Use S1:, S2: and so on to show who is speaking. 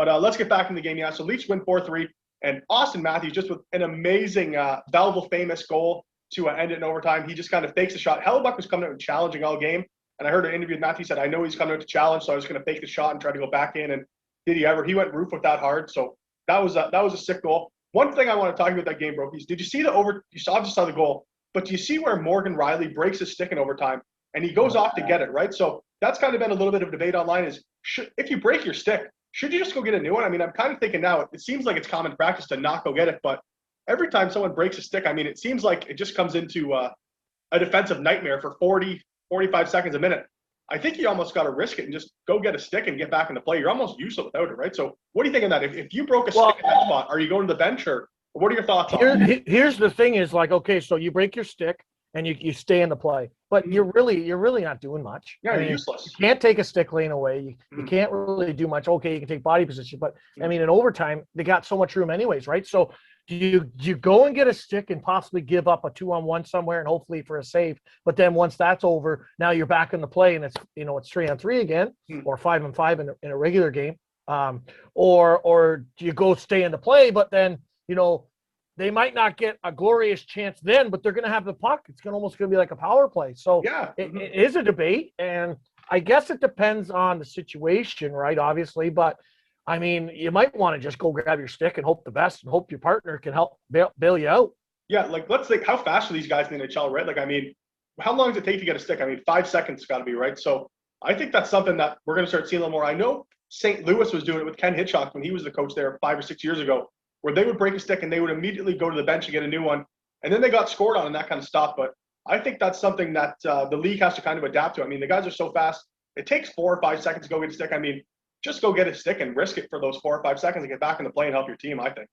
S1: But let's get back in the game. Yeah, so Leafs win 4-3, and Austin Matthews just with an amazing Belleville Famous goal to end it in overtime. He just kind of fakes the shot. Hellebuck was coming out and challenging all game, and I heard an interview with Matthews said, I know he's coming out to challenge, so I was going to fake the shot and try to go back in, and did he ever? He went roof with that hard, so that was a sick goal. One thing I want to talk about that game, Brokies, did you see you obviously saw the goal, but do you see where Morgan Riley breaks his stick in overtime, and he goes off to get it, right? So that's kind of been a little bit of debate online is, if you break your stick, should you just go get a new one? I mean, I'm kind of thinking now, it seems like it's common practice to not go get it, but every time someone breaks a stick, I mean, it seems like it just comes into a defensive nightmare for 40, 45 seconds a minute. I think you almost got to risk it and just go get a stick and get back into play. You're almost useless without it, right? So what do you think of that? If you broke a stick at that spot, are you going to the bench, or what are your thoughts on it?
S2: Here's the thing is, like, okay, so you break your stick and you stay in the play, but you're really not doing much.
S1: Yeah, you're useless.
S2: You can't take a stick lane away. You can't really do much. Okay, you can take body position, but I mean, in overtime, they got so much room anyways, right? So do you go and get a stick and possibly give up a 2-on-1 somewhere and hopefully for a save, but then once that's over, now you're back in the play and it's 3-on-3 again, or 5-on-5 in a regular game, or do you go stay in the play, but then they might not get a glorious chance then, but they're going to have the puck. It's almost going to be like a power play. So
S1: yeah,
S2: it is a debate, and I guess it depends on the situation, right? Obviously, but I mean, you might want to just go grab your stick and hope the best and hope your partner can help bail you out.
S1: Yeah, like let's think, how fast are these guys in the NHL, right? Like, I mean, how long does it take to get a stick? I mean, 5 seconds got to be, right? So I think that's something that we're going to start seeing a little more. I know St. Louis was doing it with Ken Hitchcock when he was the coach there 5 or 6 years ago, where they would break a stick and they would immediately go to the bench and get a new one. And then they got scored on and that kind of stuff. But I think that's something that the league has to kind of adapt to. I mean, the guys are so fast. It takes 4 or 5 seconds to go get a stick. I mean, just go get a stick and risk it for those 4 or 5 seconds and get back in the play and help your team, I think.